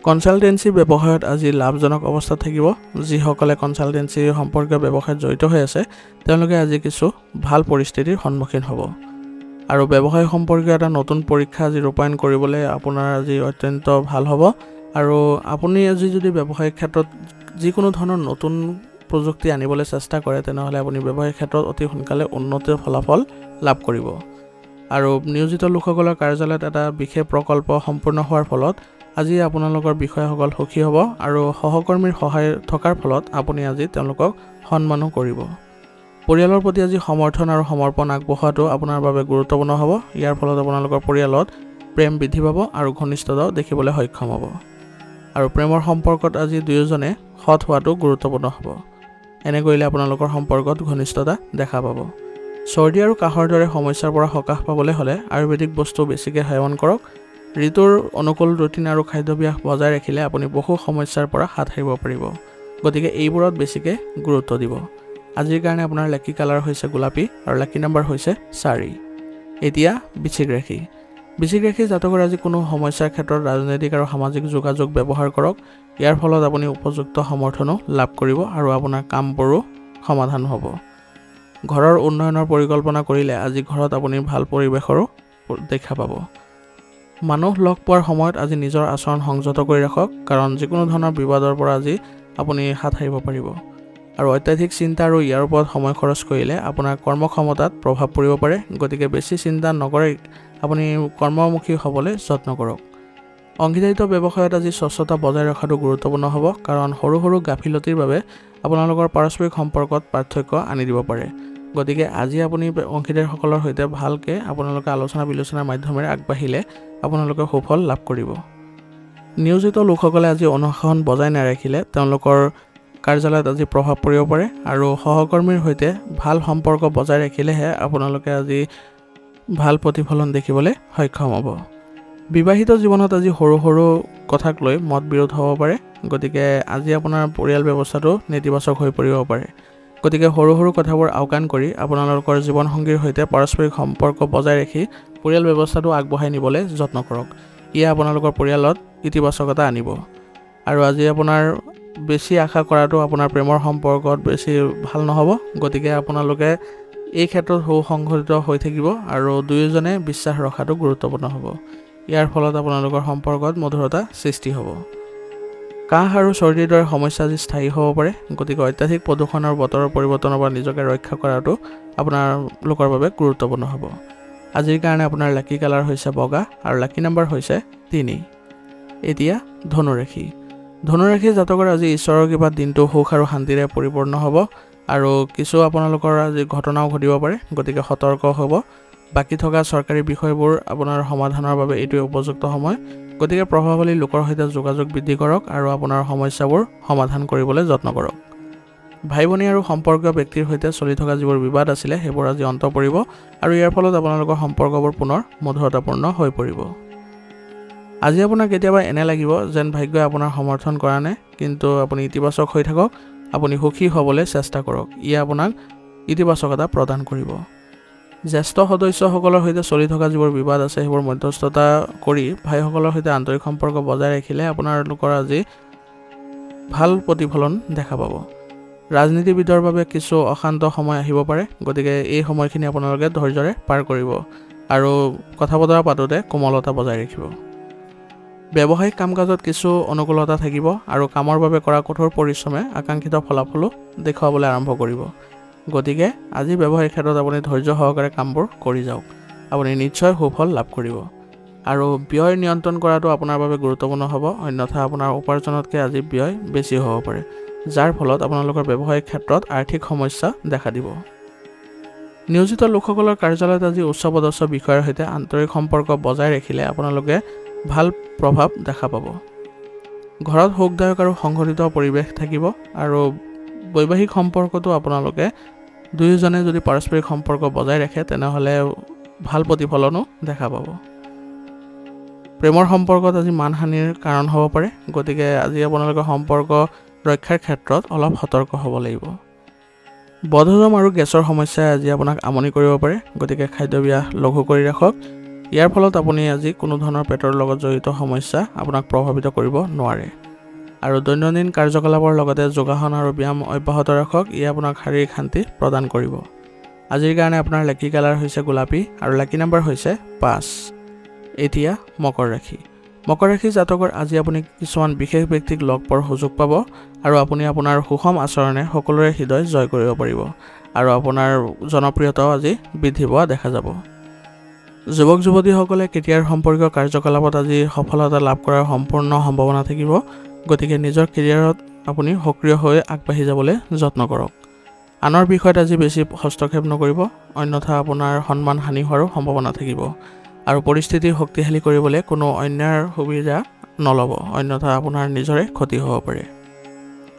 কনচালটেঞ্চি ব্যৱসায়ত আজি লাভজনক অৱস্থাত থাকিব। যিসকলে কনচালটেঞ্চি সম্পৰ্কীয় ব্যৱসায়ত জড়িত হৈ আছে তেওঁলোকে আজি কিছু ভাল পৰিস্থিতিৰ সন্মুখীন হ'ব। আৰু ব্যৱসায় সম্পৰ্কীয় এটা নতুন পৰীক্ষা আজি ৰূপায়ণ কৰিবলৈ আপোনাৰ আজি অত্যন্ত ভাল হ'ব। আৰু আপুনি আজি যদি ব্যৱসায়িক ক্ষেত্ৰত যিকোনো ধৰণৰ নতুন প্ৰযুক্তি আনিবলৈ চেষ্টা কৰে তেনেহ'লে আপুনি ব্যৱসায়িক ক্ষেত্ৰত অতি সোনকালে উন্নতিৰ ফলাফল লাভ কৰিব। আৰু নিয়োজিত লোকসকলৰ কাৰ্যালয়ত এটা বিশেষ প্ৰকল্প সম্পূৰ্ণ হোৱাৰ ফলত আজি আপোনালোকৰ বিষয়াসকল সুখী হ'ব আৰু সহকৰ্মীৰ সহায় থকাৰ ফলত আপুনি আজি তেওঁলোকক সন্মানো কৰিব। পৰিয়ালৰ প্ৰতি আজি সমৰ্থন আৰু সমৰ্পণ আগবঢ়োৱাটো আপোনাৰ বাবে গুৰুত্বপূৰ্ণ হ'ব। ইয়াৰ ফলত আপোনালোকৰ পৰিয়ালত প্ৰেম বৃদ্ধি পাব আৰু ঘনিষ্ঠতাও দেখিবলৈ সক্ষম হ'ব। আৰু প্ৰেমৰ সম্পৰ্কত আজি দুয়োজনে সৎ হোৱাটো গুৰুত্বপূৰ্ণ হ'ব। এনে কৰিলে আপোনালোকৰ সম্পৰ্কত ঘনিষ্ঠতা দেখা পাব। চৰ্দি আৰু কাহৰ দৰে সমস্যাৰ পৰা সকাহ পাবলৈ হ'লে আয়ুৰ্বেদিক বস্তু বেছিকৈ সেৱন কৰক। ঋতুৰ অনুকূল ৰুটিন আৰু খাদ্যাভ্যাস বজাই ৰাখিলে আপুনি বহু সমস্যাৰ পৰা হাত সাৰিব পাৰিব। গতিকে এইবোৰত বেছিকৈ গুৰুত্ব দিব। আজিৰ কাৰণে আপোনাৰ লাকি কালাৰ হৈছে গোলাপী আৰু লাকি নম্বৰ হৈছে 4। এতিয়া বৃশ্চিক ৰাশি। বৃশ্চিক ৰাশি জাতকৰ আজি কোনো সমস্যাৰ ক্ষেত্ৰত ৰাজনৈতিক আৰু সামাজিক যোগাযোগ ব্যৱহাৰ কৰক। ইয়াৰ ফলত আপুনি উপযুক্ত সমৰ্থনো লাভ কৰিব আৰু আপোনাৰ কামবোৰো সমাধান হ'ব। ঘৰৰ উন্নয়নৰ পৰিকল্পনা কৰিলে আজি ঘৰত আপুনি ভাল পৰিৱেশৰো দেখা পাব। মানুহ লগ পোৱাৰ সময়ত আজি নিজৰ আচৰণ সংযত কৰি ৰাখক, কাৰণ যিকোনো ধৰণৰ বিবাদৰ পৰা আজি আপুনি হাত সাৰিব পাৰিব। আৰু অত্যাধিক চিন্তা আৰু ইয়াৰ ওপৰত সময় খৰচ কৰিলে আপোনাৰ কৰ্মক্ষমতাত প্ৰভাৱ পৰিব পাৰে। গতিকে বেছি চিন্তা নকৰি আপুনি কৰ্মমুখী হ'বলৈ যত্ন কৰক। অংশীদাৰিত্ব ব্যৱসায়ত আজি স্বচ্ছতা বজাই ৰখাটো গুৰুত্বপূৰ্ণ হ'ব, কাৰণ সৰু সৰু গাফিলতিৰ বাবে আপোনালোকৰ পাৰস্পৰিক সম্পৰ্কত পাৰ্থক্য আনি দিব পাৰে। গতিকে আজি আপুনি অংশীদাৰসকলৰ সৈতে ভালকৈ আপোনালোকে আলোচনা বিলোচনাৰ মাধ্যমেৰে আগবাঢ়িলে আপোনালোকে সুফল লাভ কৰিব। নিয়োজিত লোকসকলে আজি অনুশাসন বজাই নাৰাখিলে তেওঁলোকৰ কাৰ্যালয়ত আজি প্ৰভাৱ পৰিব পাৰে। আৰু সহকৰ্মীৰ সৈতে ভাল সম্পৰ্ক বজাই ৰাখিলেহে আপোনালোকে আজি ভাল প্ৰতিফলন দেখিবলৈ সক্ষম হ'ব। বিবাহিত জীৱনত আজি সৰু সৰু কথাক লৈ মত বিৰোধ হ'ব পাৰে। গতিকে আজি আপোনাৰ পৰিয়াল ব্যৱস্থাটো নেতিবাচক হৈ পৰিব পাৰে। গতিকে সৰু সৰু কথাবোৰ আওকাণ কৰি আপোনালোকৰ জীৱনসংগীৰ সৈতে পাৰস্পৰিক সম্পৰ্ক বজাই ৰাখি পৰিয়াল ব্যৱস্থাটো আগবঢ়াই নিবলৈ যত্ন কৰক। ইয়ে আপোনালোকৰ পৰিয়ালত ইতিবাচকতা আনিব। আৰু আজি আপোনাৰ বেছি আশা কৰাটো আপোনাৰ প্ৰেমৰ সম্পৰ্কত বেছি ভাল নহ'ব। গতিকে আপোনালোকে এই ক্ষেত্ৰত সুসংগঠিত হৈ থাকিব আৰু দুয়োজনে বিশ্বাস ৰখাটো গুৰুত্বপূৰ্ণ হ'ব। ইয়াৰ ফলত আপোনালোকৰ সম্পৰ্কত মধুৰতা সৃষ্টি হ'ব। কাহ আৰু চৰ্দিৰ দৰে সমস্যা আজি স্থায়ী হ'ব পাৰে। গতিকে অত্যাধিক প্ৰদূষণ আৰু বতৰৰ পৰিৱৰ্তনৰ পৰা নিজকে ৰক্ষা কৰাটো আপোনালোকৰ বাবে গুৰুত্বপূৰ্ণ হ'ব। আজিৰ কাৰণে আপোনাৰ লাকি কালাৰ হৈছে বগা আৰু লাকি নম্বৰ হৈছে 3 এতিয়া ধনুৰাশি ধনুৰাশি জাতকৰ আজি ঈশ্বৰৰ কৃপাত দিনটো সুখ আৰু শান্তিৰে পৰিপূৰ্ণ হ'ব আৰু কিছু আপোনালোকৰ আজি ঘটনাও ঘটিব পাৰে গতিকে সতৰ্ক হ'ব বাকি থকা চৰকাৰী বিষয়বোৰ আপোনাৰ সমাধানৰ বাবে এইটো উপযুক্ত সময় গতিকে প্ৰভাৱশালী লোকৰ সৈতে যোগাযোগ বৃদ্ধি কৰক আৰু আপোনাৰ সমস্যাবোৰ সমাধান কৰিবলৈ যত্ন কৰক ভাই ভনী আৰু সম্পৰ্কীয় ব্যক্তিৰ সৈতে চলি থকা যিবোৰ বিবাদ আছিল সেইবোৰ আজি অন্ত পৰিব আৰু ইয়াৰ ফলত আপোনালোকৰ সম্পৰ্কবোৰ পুনৰ মধুৰতাপূৰ্ণ হৈ পৰিব আজি আপোনাৰ কেতিয়াবা এনে লাগিব যেন ভাগ্যই আপোনাৰ সমৰ্থন কৰা নাই কিন্তু আপুনি ইতিবাচক হৈ থাকক আপুনি সুখী হ'বলৈ চেষ্টা কৰক ই আপোনাক ইতিবাচকতা প্ৰদান কৰিব জ্যেষ্ঠ সদস্যসকলৰ সৈতে চলি থকা যিবোৰ বিবাদ আছে সেইবোৰ মধ্যস্থতা কৰি ভাইসকলৰ সৈতে আন্তৰিক সম্পৰ্ক বজাই ৰাখিলে আপোনালোকৰ আজি ভাল প্ৰতিফলন দেখা পাব ৰাজনীতিবিদৰ বাবে কিছু অশান্ত সময় আহিব পাৰে গতিকে এই সময়খিনি আপোনালোকে ধৈৰ্যৰে পাৰ কৰিব আৰু কথা বতৰা পাতোতে কোমলতা বজাই ৰাখিব ব্যৱসায়িক কাম-কাজত কিছু অনুকূলতা থাকিব আৰু কামৰ বাবে কৰা কঠোৰ পৰিশ্ৰমে আকাংক্ষিত ফলাফলো দেখুৱাবলৈ আৰম্ভ কৰিব গতিকে আজি ব্যৱসায়িক ক্ষেত্ৰত আপুনি ধৈৰ্য সহকাৰে কামবোৰ কৰি যাওক আপুনি নিশ্চয় সুফল লাভ কৰিব আৰু ব্যয় নিয়ন্ত্ৰণ কৰাটো আপোনাৰ বাবে গুৰুত্বপূৰ্ণ হ'ব অন্যথা আপোনাৰ উপাৰ্জনতকৈ আজি ব্যয় বেছি হ'ব পাৰে যাৰ ফলত আপোনালোকৰ ব্যৱসায়িক ক্ষেত্ৰত আৰ্থিক সমস্যা দেখা দিব নিয়োজিত লোকসকলৰ কাৰ্যালয়ত আজি উচ্চপদস্থ বিষয়াৰ সৈতে আন্তৰিক সম্পৰ্ক বজাই ৰাখিলে আপোনালোকে ভাল প্ৰভাৱ দেখা পাব ঘৰত সুখদায়ক আৰু সংগঠিত পৰিৱেশ থাকিব আৰু বৈবাহিক সম্পৰ্কটো আপোনালোকে দুয়োজনে যদি পাৰস্পৰিক সম্পৰ্ক বজাই ৰাখে তেনেহ'লে ভাল প্ৰতিফলনো দেখা পাব প্ৰেমৰ সম্পৰ্কত আজি মানহানিৰ কাৰণ হ'ব পাৰে গতিকে আজি আপোনালোকৰ সম্পৰ্ক ৰক্ষাৰ ক্ষেত্ৰত অলপ সতৰ্ক হ'ব লাগিব বদহজম আৰু গেছৰ সমস্যাই আজি আপোনাক আমনি কৰিব পাৰে গতিকে খাদ্যব্যাস লঘু কৰি ৰাখক ইয়াৰ ফলত আপুনি আজি কোনো ধৰণৰ পেটৰ লগত জড়িত সমস্যা আপোনাক প্ৰভাৱিত কৰিব নোৱাৰে আৰু দৈনন্দিন কাৰ্যকলাপৰ লগতে যোগাসন আৰু ব্যায়াম অব্যাহত ৰাখক ই আপোনাক শাৰীৰিক শান্তি প্ৰদান কৰিব আজিৰ কাৰণে আপোনাৰ লাকি কালাৰ হৈছে গোলাপী আৰু লাকি নম্বৰ হৈছে 5 এতিয়া মকৰ ৰাশি জাতকৰ আজি আপুনি কিছুমান বিশেষ ব্যক্তিক লগ পোৱাৰ সুযোগ পাব আৰু আপুনি আপোনাৰ সুষম আচৰণে সকলোৰে হৃদয় জয় কৰিব পাৰিব আৰু আপোনাৰ জনপ্ৰিয়তাও আজি বৃদ্ধি পোৱা দেখা যাব যুৱক যুৱতীসকলে কেৰিয়াৰ সম্পৰ্কীয় কাৰ্যকলাপত আজি সফলতা লাভ কৰাৰ সম্পূৰ্ণ সম্ভাৱনা থাকিব গতিকে নিজৰ কেৰিয়াৰত আপুনি সক্ৰিয় হৈ আগবাঢ়ি যাবলৈ যত্ন কৰক আনৰ বিষয়ত আজি বেছি হস্তক্ষেপ নকৰিব অন্যথা আপোনাৰ সন্মান হানি হোৱাৰো সম্ভাৱনা থাকিব আৰু পৰিস্থিতি শক্তিশালী কৰিবলৈ কোনো অন্যাৰ সুবিধা নল'ব অন্যথা আপোনাৰ নিজৰে ক্ষতি হ'ব পাৰে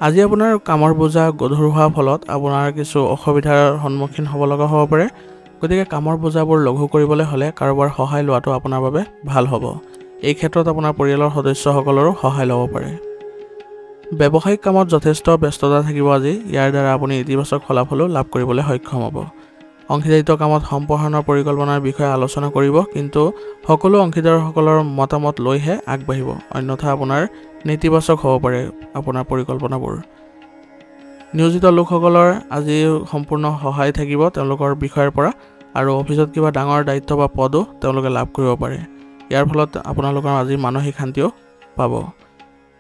আজি আপোনাৰ কামৰ বোজা গধুৰ হোৱাৰ ফলত আপোনাৰ কিছু অসুবিধাৰ সন্মুখীন হ'ব লগা হ'ব পাৰে গতিকে কামৰ বোজাবোৰ লঘু কৰিবলৈ হ'লে কাৰোবাৰ সহায় লোৱাটো আপোনাৰ বাবে ভাল হ'ব এই ক্ষেত্ৰত আপোনাৰ পৰিয়ালৰ সদস্যসকলৰো সহায় ল'ব পাৰে ব্যৱসায়িক কামত যথেষ্ট ব্যস্ততা থাকিব আজি ইয়াৰ দ্বাৰা আপুনি ইতিবাচক ফলাফলো লাভ কৰিবলৈ সক্ষম হ'ব অংশীদাৰিত্ব কামত সম্প্ৰসাৰণৰ পৰিকল্পনাৰ বিষয়ে আলোচনা কৰিব কিন্তু সকলো অংশীদাৰসকলৰ মতামত লৈহে আগবাঢ়িব অন্যথা আপোনাৰ নেতিবাচক হ'ব পাৰে আপোনাৰ পৰিকল্পনাবোৰ নিয়োজিত লোকসকলৰ আজি সম্পূৰ্ণ সহায় থাকিব তেওঁলোকৰ বিষয়ৰ পৰা আৰু অফিচত কিবা ডাঙৰ দায়িত্ব বা পদো তেওঁলোকে লাভ কৰিব পাৰে ইয়াৰ ফলত আপোনালোকৰ আজি মানসিক শান্তিও পাব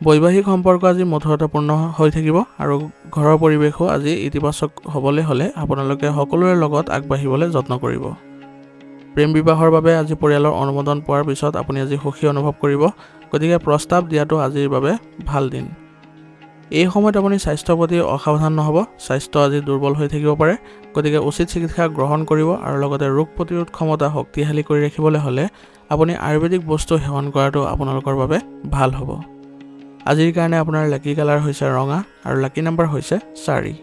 বৈবাহিক সম্পৰ্ক আজি মধুৰতাপূৰ্ণ হৈ থাকিব আৰু ঘৰৰ পৰিৱেশো আজি ইতিবাচক হ'বলৈ হ'লে আপোনালোকে সকলোৰে লগত আগবাঢ়িবলৈ যত্ন কৰিব প্ৰেম বিবাহৰ বাবে আজি পৰিয়ালৰ অনুমোদন পোৱাৰ পিছত আপুনি আজি সুখী অনুভৱ কৰিব গতিকে প্ৰস্তাৱ দিয়াটো আজিৰ বাবে ভাল দিন এই সময়ত আপুনি স্বাস্থ্যৰ প্ৰতি অসাৱধান নহ'ব স্বাস্থ্য আজি দুৰ্বল হৈ থাকিব পাৰে গতিকে উচিত চিকিৎসা গ্ৰহণ কৰিব আৰু লগতে ৰোগ প্ৰতিৰোধ ক্ষমতা শক্তিশালী কৰি ৰাখিবলৈ হ'লে আপুনি আয়ুৰ্বেদিক বস্তু সেৱন কৰাটো আপোনালোকৰ বাবে ভাল হ'ব আজিৰ কাৰণে আপোনাৰ লাকি কালাৰ হৈছে ৰঙা আৰু লাকি নম্বৰ হৈছে 4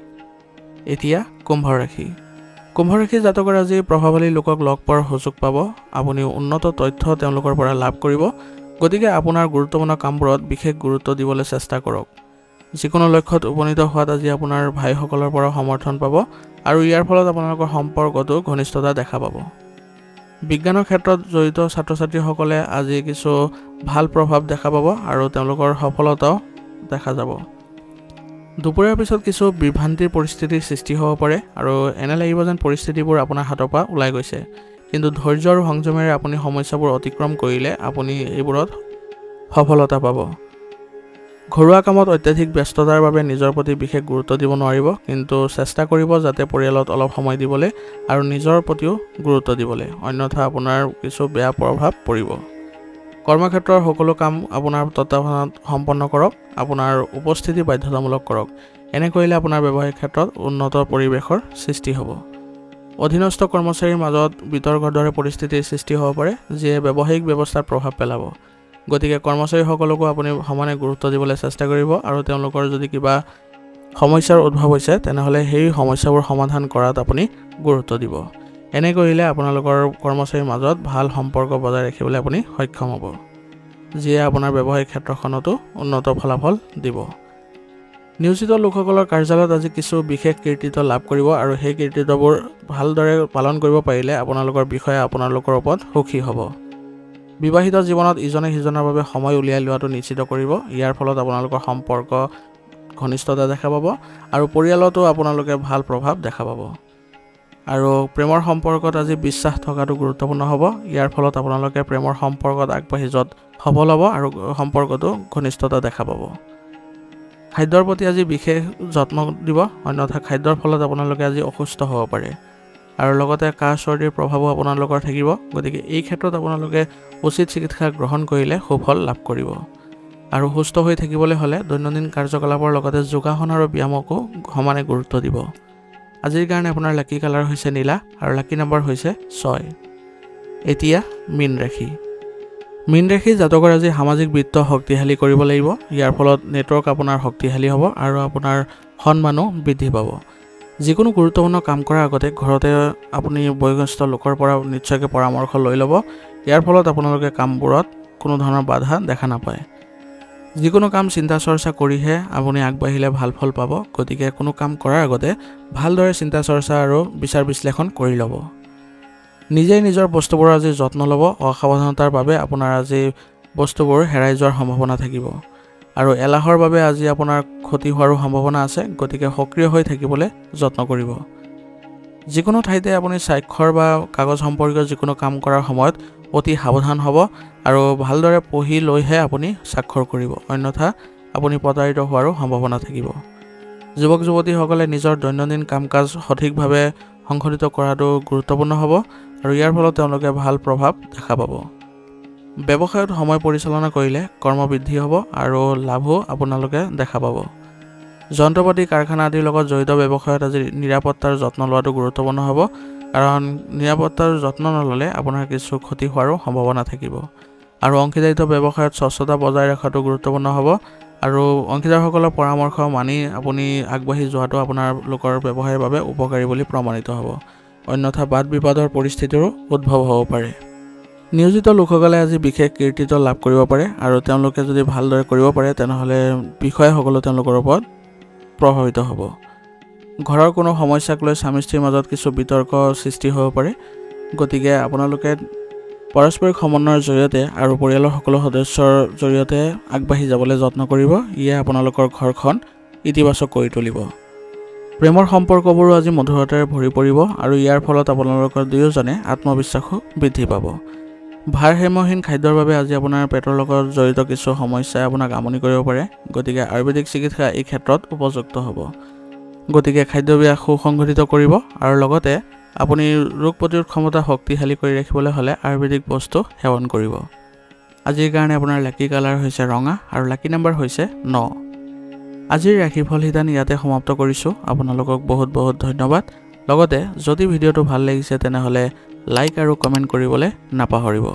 এতিয়া কুম্ভ ৰাশি জাতকৰ আজি প্ৰভাৱশালী লোকক লগ পোৱাৰ সুযোগ পাব আপুনি উন্নত তথ্য তেওঁলোকৰ পৰা লাভ কৰিব গতিকে আপোনাৰ গুৰুত্বপূৰ্ণ কামবোৰত বিশেষ গুৰুত্ব দিবলৈ চেষ্টা কৰক যিকোনো লক্ষ্যত উপনীত হোৱাত আজি আপোনাৰ ভাইসকলৰ পৰা সমৰ্থন পাব আৰু ইয়াৰ ফলত আপোনালোকৰ সম্পৰ্কটো ঘনিষ্ঠতা দেখা পাব বিজ্ঞানৰ ক্ষেত্ৰত জড়িত ছাত্ৰ-ছাত্ৰীসকলে আজি কিছু ভাল প্ৰভাৱ দেখা পাব আৰু তেওঁলোকৰ সফলতাও দেখা যাব দুপৰীয়াৰ পিছত কিছু বিভ্ৰান্তিৰ পৰিস্থিতিৰ সৃষ্টি হ'ব পাৰে আৰু এনে লাগিব যেন পৰিস্থিতিবোৰ আপোনাৰ হাতৰ পৰা ওলাই গৈছে কিন্তু ধৈৰ্য আৰু সংযমেৰে আপুনি সমস্যাবোৰ অতিক্ৰম কৰিলে আপুনি এইবোৰত সফলতা পাব ঘৰুৱা কামত অত্যাধিক ব্যস্ততাৰ বাবে নিজৰ প্ৰতি বিশেষ গুৰুত্ব দিব নোৱাৰিব, কিন্তু চেষ্টা কৰিব যাতে পৰিয়ালত অলপ সময় দিবলৈ আৰু নিজৰ প্ৰতিও গুৰুত্ব দিবলৈ, অন্যথা আপোনাৰ কিছু বেয়া প্ৰভাৱ পৰিব। কৰ্মক্ষেত্ৰৰ সকলো কাম আপোনাৰ তত্ত্বাৱধানত সম্পন্ন কৰক, আপোনাৰ উপস্থিতি বাধ্যতামূলক কৰক। এনে কৰিলে আপোনাৰ ব্যৱসায়িক ক্ষেত্ৰত উন্নত পৰিৱেশৰ সৃষ্টি হ'ব। অধীনস্থ কৰ্মচাৰীৰ মাজত বিতৰ্কৰ দৰে পৰিস্থিতিৰ সৃষ্টি হ'ব পাৰে, যিয়ে ব্যৱসায়িক ব্যৱস্থাত প্ৰভাৱ পেলাব। গতিকে কৰ্মচাৰীসকলকো আপুনি সমানে গুৰুত্ব দিবলৈ চেষ্টা কৰিব আৰু তেওঁলোকৰ যদি কিবা সমস্যাৰ উদ্ভৱ হৈছে তেনেহ'লে সেই সমস্যাবোৰ সমাধান কৰাত আপুনি গুৰুত্ব দিব। এনে কৰিলে আপোনালোকৰ কৰ্মচাৰীৰ মাজত ভাল সম্পৰ্ক বজাই ৰাখিবলৈ আপুনি সক্ষম হ'ব, যিয়ে আপোনাৰ ব্যৱসায়িক ক্ষেত্ৰখনতো উন্নত ফলাফল দিব। নিয়োজিত লোকসকলৰ কাৰ্যালয়ত আজি কিছু বিশেষ কৃতিত্ব লাভ কৰিব আৰু সেই কৃতিত্ববোৰ ভালদৰে পালন কৰিব পাৰিলে আপোনালোকৰ বিষয়ে আপোনালোকৰ ওপৰত সুখী হ'ব। বিবাহিত জীৱনত ইজনে সিজনৰ বাবে সময় উলিয়াই লোৱাটো নিশ্চিত কৰিব। ইয়াৰ ফলত আপোনালোকৰ সম্পৰ্ক ঘনিষ্ঠতা দেখা পাব আৰু পৰিয়ালতো আপোনালোকে ভাল প্ৰভাৱ দেখা পাব। আৰু প্ৰেমৰ সম্পৰ্কত আজি বিশ্বাস থকাটো গুৰুত্বপূৰ্ণ হ'ব। ইয়াৰ ফলত আপোনালোকে প্ৰেমৰ সম্পৰ্কত আগবাঢ়ি যোৱাত সফল হ'ব আৰু সম্পৰ্কটো ঘনিষ্ঠতা দেখা পাব। খাদ্যৰ প্ৰতি আজি বিশেষ যত্ন দিব, অন্যথা খাদ্যৰ ফলত আপোনালোকে আজি অসুস্থ হ'ব পাৰে আৰু লগতে কাহ চৰ্দিৰ প্ৰভাৱো আপোনালোকৰ থাকিব। গতিকে এই ক্ষেত্ৰত আপোনালোকে উচিত চিকিৎসা গ্ৰহণ কৰিলে সুফল লাভ কৰিব। আৰু সুস্থ হৈ থাকিবলৈ হ'লে দৈনন্দিন কাৰ্যকলাপৰ লগতে যোগাসন আৰু ব্যায়ামকো সমানে গুৰুত্ব দিব। আজিৰ কাৰণে আপোনাৰ লাকি কালাৰ হৈছে নীলা আৰু লাকি নম্বৰ হৈছে 6। এতিয়া মীন ৰাশি। মীন ৰাশি জাতকৰ আজি সামাজিক বৃত্ত শক্তিশালী কৰিব লাগিব। ইয়াৰ ফলত নেটৱৰ্ক আপোনাৰ শক্তিশালী হ'ব আৰু আপোনাৰ সন্মানো বৃদ্ধি পাব। যিকোনো গুৰুত্বপূৰ্ণ কাম কৰাৰ আগতে ঘৰতে আপুনি বয়োজ্যেষ্ঠ লোকৰ পৰা নিশ্চয়কৈ পৰামৰ্শ লৈ ল'ব। ইয়াৰ ফলত আপোনালোকে কামবোৰত কোনো ধৰণৰ বাধা দেখা নাপায়। যিকোনো কাম চিন্তা চৰ্চা কৰিহে আপুনি আগবাঢ়িলে ভাল ফল পাব। গতিকে কোনো কাম কৰাৰ আগতে ভালদৰে চিন্তা চৰ্চা আৰু বিচাৰ বিশ্লেষণ কৰি ল'ব। নিজেই নিজৰ বস্তুবোৰৰ আজি যত্ন ল'ব। অসাৱধানতাৰ বাবে আপোনাৰ আজি বস্তুবোৰ হেৰাই যোৱাৰ সম্ভাৱনা থাকিব আৰু এলাহৰ বাবে আজি আপোনাৰ ক্ষতি হোৱাৰো সম্ভাৱনা আছে। গতিকে সক্ৰিয় হৈ থাকিবলৈ যত্ন কৰিব। যিকোনো ঠাইতে আপুনি স্বাক্ষৰ বা কাগজ সম্পৰ্কীয় যিকোনো কাম কৰাৰ সময়ত অতি সাৱধান হ'ব আৰু ভালদৰে পঢ়ি লৈহে আপুনি স্বাক্ষৰ কৰিব, অন্যথা আপুনি প্ৰতাৰিত হোৱাৰো সম্ভাৱনা থাকিব। যুৱক যুৱতীসকলে নিজৰ দৈনন্দিন কাম কাজ সঠিকভাৱে সংঘটিত কৰাটো গুৰুত্বপূৰ্ণ হ'ব আৰু ইয়াৰ ফলত তেওঁলোকে ভাল প্ৰভাৱ দেখা পাব। ব্যৱসায়ত সময় পৰিচালনা কৰিলে কৰ্ম বৃদ্ধি হ'ব আৰু লাভো আপোনালোকে দেখা পাব। যন্ত্ৰপাতি কাৰখানা আদিৰ লগত জড়িত ব্যৱসায়ত আজি নিৰাপত্তাৰ যত্ন লোৱাটো গুৰুত্বপূৰ্ণ হ'ব, কাৰণ নিৰাপত্তাৰ যত্ন নল'লে আপোনাৰ কিছু ক্ষতি হোৱাৰো সম্ভাৱনা থাকিব। আৰু অংশীদাৰিত্ব ব্যৱসায়ত স্বচ্ছতা বজাই ৰখাটো গুৰুত্বপূৰ্ণ হ'ব আৰু অংশীদাৰসকলৰ পৰামৰ্শ মানি আপুনি আগবাঢ়ি যোৱাটো আপোনালোকৰ ব্যৱসায়ৰ বাবে উপকাৰী বুলি প্ৰমাণিত হ'ব, অন্যথা বাদ বিবাদৰ পৰিস্থিতিৰো উদ্ভৱ হ'ব পাৰে। নিয়োজিত লোকসকলে আজি বিশেষ কৃতিত্ব লাভ কৰিব পাৰে আৰু তেওঁলোকে যদি ভালদৰে কৰিব পাৰে তেনেহ'লে বিষয়াসকলো তেওঁলোকৰ ওপৰত প্ৰভাৱিত হ'ব। ঘৰৰ কোনো সমস্যাক লৈ স্বামী স্ত্ৰীৰ মাজত কিছু বিতৰ্ক সৃষ্টি হ'ব পাৰে। গতিকে আপোনালোকে পাৰস্পৰিক সমন্বয়ৰ জৰিয়তে আৰু পৰিয়ালৰ সকলো সদস্যৰ জৰিয়তে আগবাঢ়ি যাবলৈ যত্ন কৰিব। ইয়ে আপোনালোকৰ ঘৰখন ইতিবাচক কৰি তুলিব। প্ৰেমৰ সম্পৰ্কবোৰো আজি মধুৰতাৰে ভৰি পৰিব আৰু ইয়াৰ ফলত আপোনালোকৰ দুয়োজনে আত্মবিশ্বাসো বৃদ্ধি পাব। ভাৰসাম্যহীন খাদ্যৰ বাবে আজি আপোনাৰ পেটৰ লগত জড়িত কিছু সমস্যাই আপোনাক আমনি কৰিব পাৰে। গতিকে আয়ুৰ্বেদিক চিকিৎসা এই ক্ষেত্ৰত উপযুক্ত হ'ব। গতিকে খাদ্যাভ্যাস সুসংগঠিত কৰিব আৰু লগতে আপুনি ৰোগ প্ৰতিৰোধ ক্ষমতা শক্তিশালী কৰি ৰাখিবলৈ হ'লে আয়ুৰ্বেদিক বস্তু সেৱন কৰিব। আজিৰ কাৰণে আপোনাৰ লাকি কালাৰ হৈছে ৰঙা আৰু লাকি নম্বৰ হৈছে 9। আজিৰ ৰাশিফল শিতান ইয়াতে সমাপ্ত কৰিছোঁ। আপোনালোকক বহুত বহুত ধন্যবাদ। লগতে যদি ভিডিঅ'টো ভাল লাগিছে তেনেহ'লে লাইক আৰু কমেণ্ট কৰিবলৈ নাপাহৰিব।